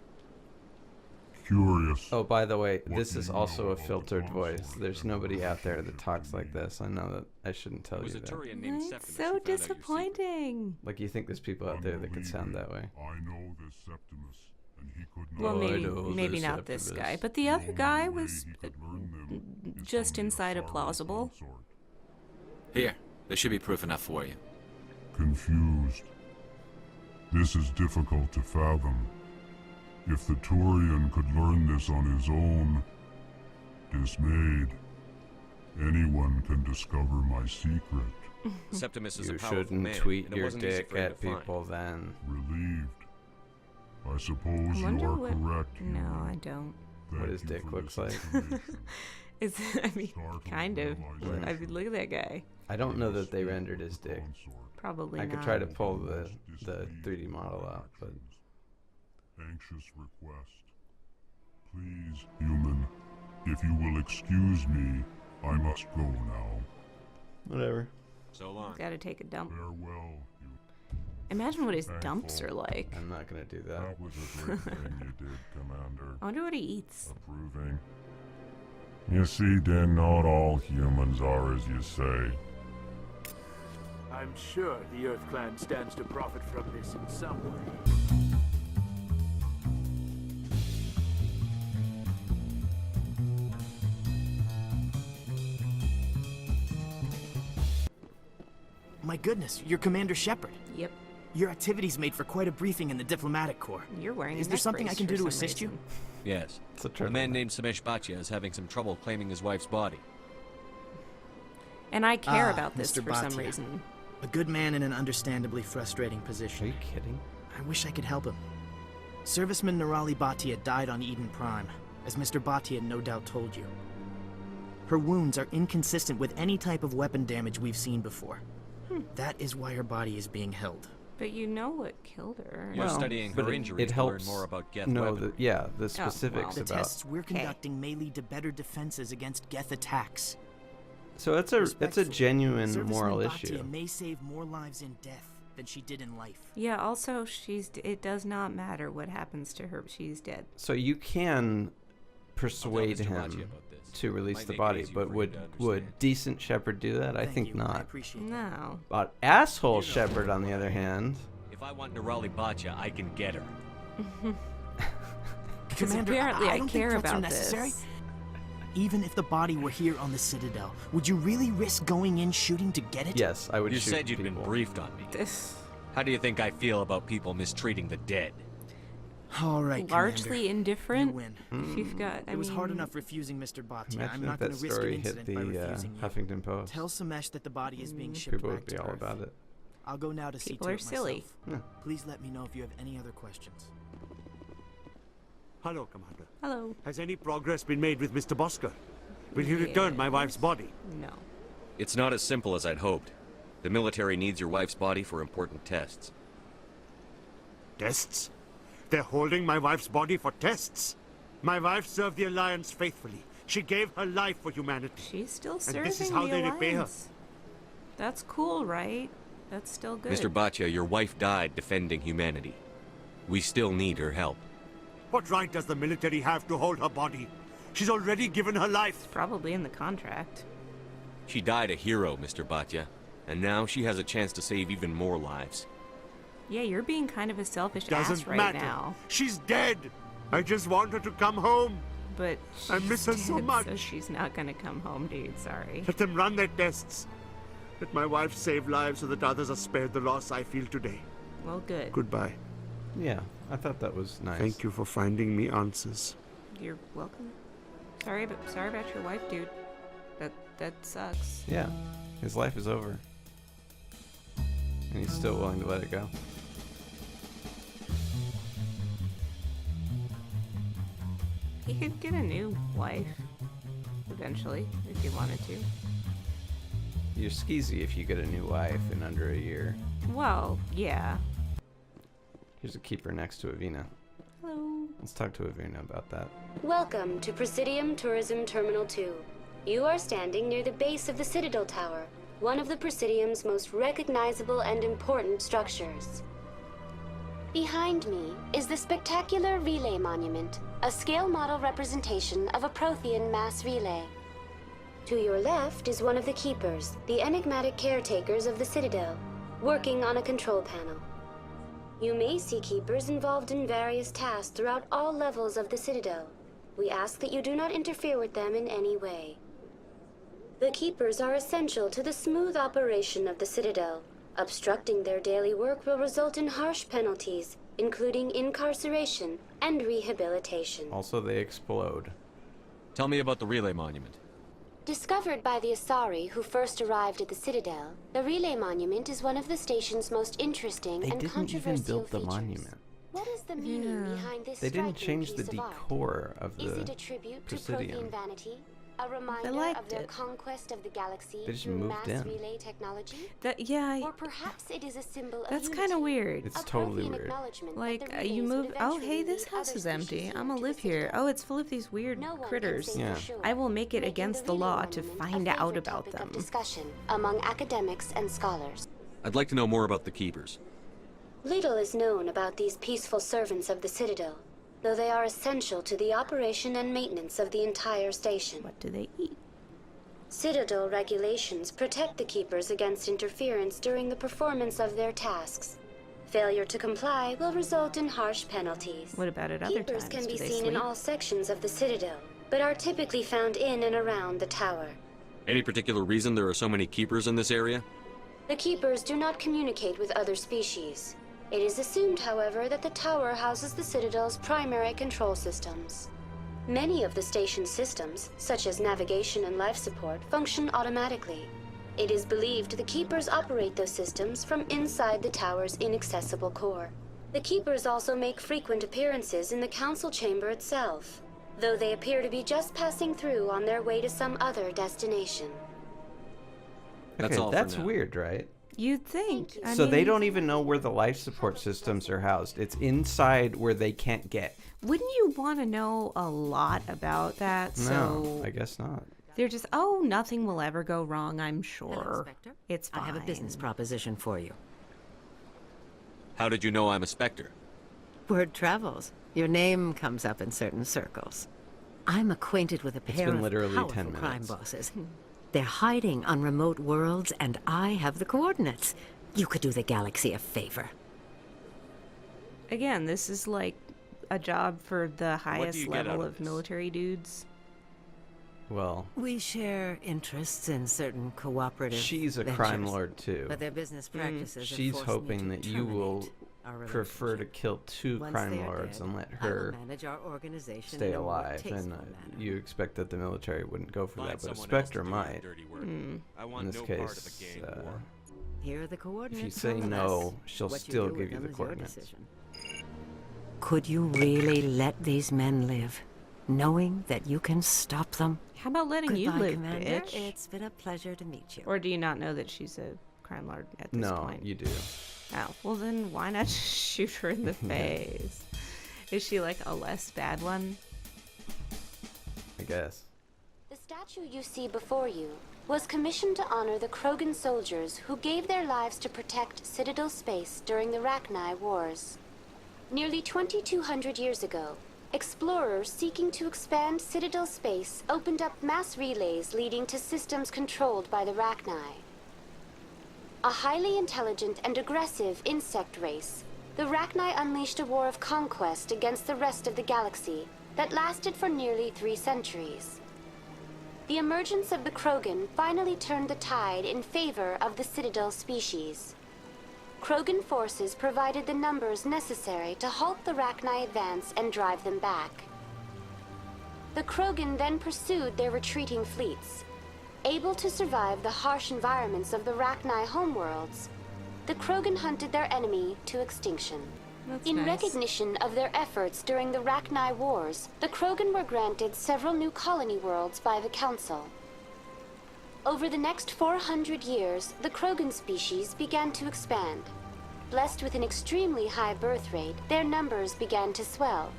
Curious. Oh, by the way, this is also a filtered voice. There's nobody out there that talks like this. I know that I shouldn't tell you that. That's so disappointing. Like, you think there's people out there that could sound that way. I know this Septimus, and he could Well, Oh, I maybe know maybe this not this Septimus. guy, but the other guy was just inside a plausible. Here, there should be proof enough for you. Confused. This is difficult to fathom. If the Turian could learn this on his own, dismayed, anyone can discover my secret. Septimus is a powerful man, tweet your dick at people then. Relieved. I suppose you are correct. No, I don't. What his dick looks like. It's, I mean, kind of. I mean, look at that guy. I don't know that they rendered his dick. Probably I not. could try to pull the 3D model out, but... Anxious request. Please, human, if you will excuse me, I must go now. Whatever. So long. Gotta take a dump. Farewell. Imagine what his dumps are like. I'm not gonna do that. That was a great thing you did, Commander. I wonder what he eats. Approving. You see, Din, not all humans are as you say. I'm sure the Earth Clan stands to profit from this in some way. My goodness, you're Commander Shepard. Yep. Your activities made for quite a briefing in the diplomatic corps. You're wearing Is a there neck something I brace can do for to some assist you? reason. Yes. A man named Samesh Bhatia is having some trouble claiming his wife's body. And I care about this Mr. for some Bhatia. reason. A good man in an understandably frustrating position. Are you kidding? I wish I could help him. Serviceman Nirali Bhatia died on Eden Prime, as Mr. Bhatia no doubt told you. Her wounds are inconsistent with any type of weapon damage we've seen before. That is why her body is being held. But you know what killed her. You're studying her injuries to learn more about Geth weaponry. The specifics The about... tests we're conducting may lead to better defenses against Geth attacks. So it's a genuine Serviceman moral Bhatia issue. may save more lives in death than she did in life. Yeah, also, it does not matter what happens to her. She's dead. So you can persuade Mr. Bhatia him about this. to release Might the make it body, easier but for you to would understand. decent Shepard do that? I think not. No. But asshole Shepard, on the other hand, If I want Nirali Bhatia, I can get her. Because Commander, apparently I don't care think threats are about necessary. this. Even if the body were here on the Citadel, would you really risk going in shooting to get it? yes, I would You shoot said you'd people. been briefed on me. This How do you think I feel about people mistreating the dead? All right, largely Commander. indifferent. You win. If you've got, I It was hard mean, enough refusing Mr. Bhatia. Imagine I'm if not going that to risk an story hit incident by the refusing you. Huffington Post. Tell Samesh that the body is being shipped People back would be to all Earth. about it. I'll go now to see People to are it silly. myself. Please let me know if you have any other questions. Hello, Commander. Hello. Has any progress been made with Mr. Bosker? Will he return my wife's body? No. It's not as simple as I'd hoped. The military needs your wife's body for important tests. Tests? They're holding my wife's body for tests? My wife served the Alliance faithfully. She gave her life for humanity. She's still And serving this is how the they repay her. Alliance. That's cool, right? That's still good. Mr. Bhatia, your wife died defending humanity. We still need her help. What right does the military have to hold her body? She's already given her life. Probably in the contract. She died a hero, Mr. Bhatia, and now she has a chance to save even more lives. Yeah, you're being kind of a selfish ass Doesn't right matter. now. She's dead. I just want her to come home. But I miss her she's so dead, much. So she's not gonna come home, dude. Sorry. Let them run their tests. Let my wife save lives so that others are spared the loss I feel today. Well, good. Goodbye. Yeah, I thought that was nice. Thank you for finding me answers. You're welcome. Sorry about your wife, dude. That sucks. Yeah, his life is over. And he's still willing to let it go. He could get a new wife eventually if he wanted to. You're skeezy if you get a new wife in under a year. Well, yeah. Here's a keeper next to Avina. Hello. Let's talk to Avina about that. Welcome to Presidium Tourism Terminal 2. You are standing near the base of the Citadel Tower, one of the Presidium's most recognizable and important structures. Behind me is the spectacular Relay Monument, a scale model representation of a Prothean mass relay. To your left is one of the Keepers, the enigmatic caretakers of the Citadel, working on a control panel. You may see Keepers involved in various tasks throughout all levels of the Citadel. We ask that you do not interfere with them in any way. The Keepers are essential to the smooth operation of the Citadel. Obstructing their daily work will result in harsh penalties, including incarceration and rehabilitation. Also, they explode. Tell me about the relay monument. Discovered by the Asari who first arrived at the Citadel, the relay monument is one of the station's most interesting They and didn't controversial even build the features. monument. What is the meaning behind this They didn't striking change the piece of art? decor of Is the it a tribute to Presidium. Prothean vanity? A reminder liked of their it. conquest of the galaxy They just through moved mass in. relay technology? Yeah, Or perhaps it is a symbol of that's unity. kind of weird. It's totally weird. Like, you move. Oh, hey, this house is empty. I'm gonna live here. Oh, it's full of these weird critters. Yeah. I will make it against the law to find out about them. Discussion among academics and scholars. I'd like to know more about the Keepers. Little is known about these peaceful servants of the Citadel, though they are essential to the operation and maintenance of the entire station. What do they eat? Citadel regulations protect the Keepers against interference during the performance of their tasks. Failure to comply will result in harsh penalties. What about at other Keepers times? can be Do they seen in sleep? all sections of the Citadel, but are typically found in and around the tower. Any particular reason there are so many Keepers in this area? The Keepers do not communicate with other species. It is assumed, however, that the tower houses the Citadel's primary control systems. Many of the station's systems, such as navigation and life support, function automatically. It is believed the Keepers operate those systems from inside the tower's inaccessible core. The Keepers also make frequent appearances in the council chamber itself, though they appear to be just passing through on their way to some other destination. That's Okay, all for that's now. weird, right? You'd think. I So mean, they don't even know where the life support systems are housed. It's inside where they can't get. Wouldn't you want to know a lot about that? No, So I guess not. they're just, oh, nothing will ever go wrong, I'm sure. It's fine. I have a business proposition for you. How did you know I'm a Spectre? Word travels. Your name comes up in certain circles. I'm acquainted with a pair been of literally 10 powerful crime minutes. bosses. They're hiding on remote worlds, and I have the coordinates. You could do the galaxy a favor. Again, this is like a job for the highest you get out level of of this? military dudes. Well, We share interests in certain cooperative she's a crime ventures, lord too. but their business practices have She's forced me hoping to that you will terminate our prefer to kill two Once crime they are lords dead, and let I will her manage our organization stay in a more alive. tasteful And manner. you expect that the military wouldn't go for Find that, but a someone else Spectre to do your might. dirty work. I In want this no part of case, a gang war. Here are the if coordinates. you say nonetheless. no, she'll What still do give with you them the is your coordinates. decision. Could you really let these men live, knowing that you can stop them? How about letting you Goodbye, live, Commander. bitch? It's been a pleasure to meet you. Or do you not know that she's a crime lord at this No, point? you do. Oh, well then why not just shoot her in the face? Is she like a less bad one? I guess. The statue you see before you was commissioned to honor the Krogan soldiers who gave their lives to protect Citadel space during the Rachni Wars. Nearly 2,200 years ago, explorers seeking to expand Citadel space opened up mass relays leading to systems controlled by the Rachni. A highly intelligent and aggressive insect race, the Rachni unleashed a war of conquest against the rest of the galaxy that lasted for nearly 3 centuries. The emergence of the Krogan finally turned the tide in favor of the Citadel species. Krogan forces provided the numbers necessary to halt the Rachni advance and drive them back. The Krogan then pursued their retreating fleets. Able to survive the harsh environments of the Rachni homeworlds, the Krogan hunted their enemy to extinction. That's In nice. recognition of their efforts during the Rachni Wars, the Krogan were granted several new colony worlds by the Council. Over the next 400 years, the Krogan species began to expand. Blessed with an extremely high birth rate, their numbers began to swell.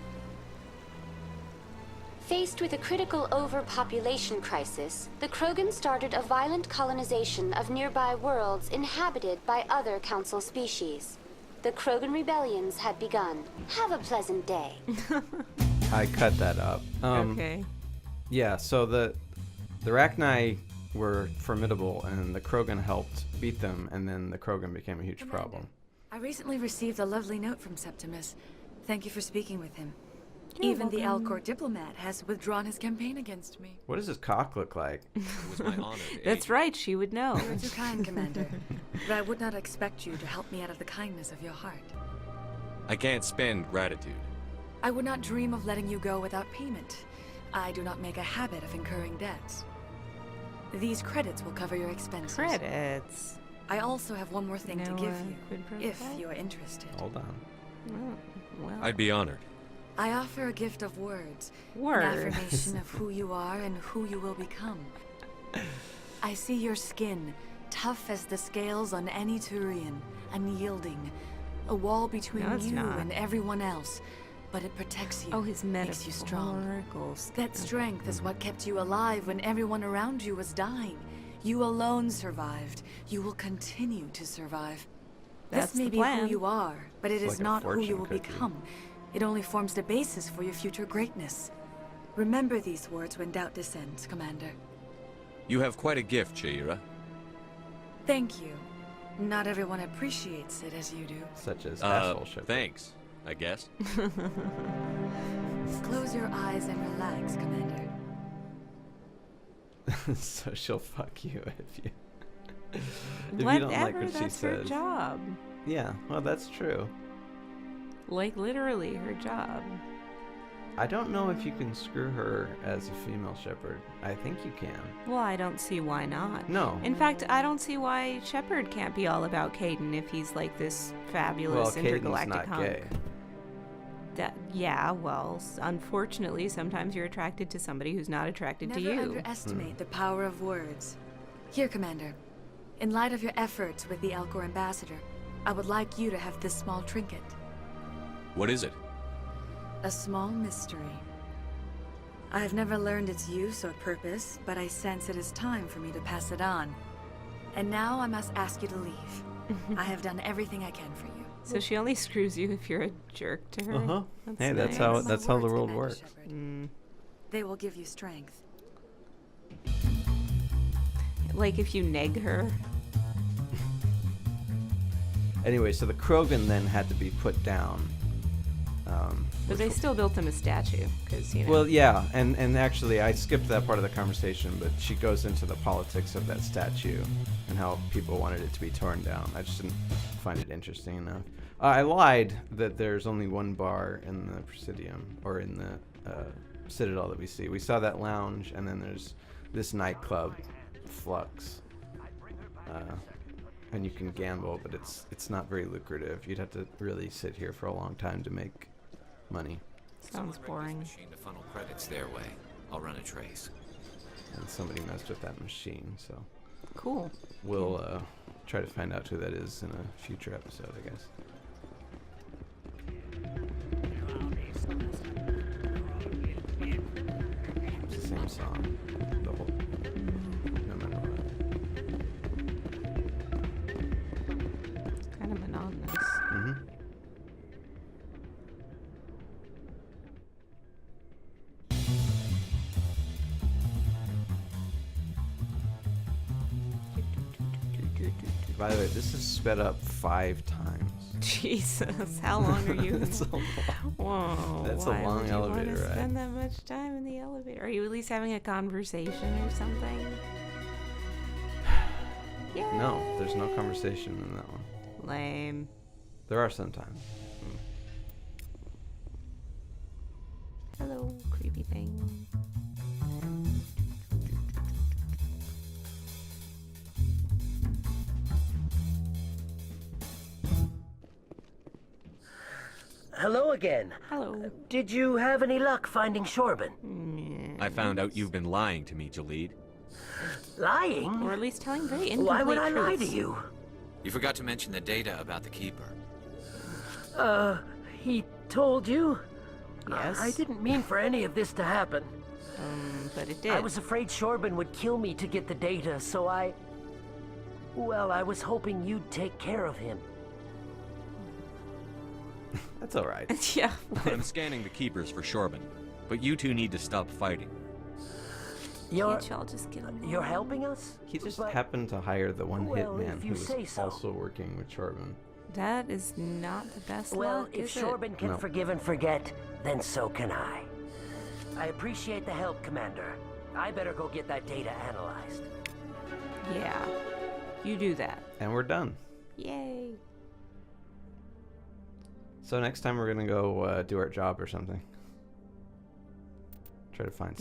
Faced with a critical overpopulation crisis, the Krogan started a violent colonization of nearby worlds inhabited by other Council species. The Krogan rebellions had begun. Have a pleasant day. I cut that up. Okay. Yeah, so the Rachni were formidable, and the Krogan helped beat them, and then the Krogan became a huge problem. I recently received a lovely note from Septimus. Thank you for speaking with him. Even the elcor diplomat has withdrawn his campaign against me. What does his cock look like? It was my honor to That's right, she would know. You are too kind, Commander. But I would not expect you to help me out of the kindness of your heart. I can't spend gratitude. I would not dream of letting you go without payment. I do not make a habit of incurring debts. These credits will cover your expenses. Credits? I also have one more thing to No, give you, quid pro if quo? you are interested. Hold on. Oh, well. I'd be honored. I offer a gift of words. Words. An affirmation of who you are and who you will become. I see your skin, tough as the scales on any Turian, unyielding. A wall between No, it's you not. and everyone else. But it protects you. Oh, his makes you strong. metaphorical That strength is what kept you alive when everyone around you was dying. You alone survived. You will continue to survive. That's This may the be who plan. you are, but it It's is like a not who you fortune will cookie. become. It only forms the basis for your future greatness. Remember these words when doubt descends, Commander. You have quite a gift, Shaira. Thank you. Not everyone appreciates it as you do. Such as asshole ship. Thanks, I guess. Close your eyes and relax, Commander. So she'll fuck you if you if Whatever, you don't like what that's she her says. job. Yeah, well, that's true. Like, literally her job. I don't know if you can screw her as a female shepherd. I think you can. Well, I don't see why not. No. In fact, I don't see why Shepard can't be all about Caden if he's like this fabulous Well, Caden's intergalactic not hunk. gay. Yeah, well, unfortunately, sometimes you're attracted to somebody who's not attracted Never to you. underestimate the power of words. Here, Commander. In light of your efforts with the elcor ambassador, I would like you to have this small trinket. What is it? A small mystery. I have never learned its use or purpose, but I sense it is time for me to pass it on. And now I must ask you to leave. I have done everything I can for you. So she only screws you if you're a jerk to her. Uh-huh. Hey, that's nice. how the world Commander works. Shepard. They will give you strength. Like if you neg her. Anyway, so the Krogan then had to be put down. But they still built him a statue, because, you know. Well, yeah, and actually I skipped that part of the conversation, but she goes into the politics of that statue and how people wanted it to be torn down. I just didn't find it interesting enough. I lied that there's only one bar in the Presidium, or in the Citadel that we see. We saw that lounge, and then there's this nightclub, Flux. And you can gamble, but it's not very lucrative. You'd have to really sit here for a long time to make money. Sounds boring. Machine to funnel credits their way. I'll run a trace. And somebody messed with that machine, so. Cool. We'll try to find out who that is in a future episode, I guess. It's the same song. The whole. No matter what. Kind of monotonous. Mm-hmm. By the way, this is sped up 5 times. Jesus, how long are you? That's a long, Whoa. that's why a long would you elevator wanna ride. spend that much time in the elevator? Are you at least having a conversation or something? No, there's no conversation in that one. Lame. There are sometimes. Hello, creepy thing. Hello again. Hello. Did you have any luck finding Shorban? I found out you've been lying to me, Jalid. Lying? Or at least telling very incomplete Why would I lie to truths. you? You forgot to mention the data about the Keeper. He told you? Yes. I didn't mean for any of this to happen. But it did. I was afraid Shorban would kill me to get the data, so well, I was hoping you'd take care of him. That's alright. Yeah. I'm scanning the Keepers for Shorban, but you two need to stop fighting. Can't y'all just get along? You're helping us? He just happened to hire the one Well, hitman if who you was say so. also working with Shorban. That is not the best Well, luck, if is it? Shorban can No. forgive and forget, then so can I. I appreciate the help, Commander. I better go get that data analyzed. Yeah, you do that. And we're done. Yay. So next time we're gonna go do our job or something. Try to find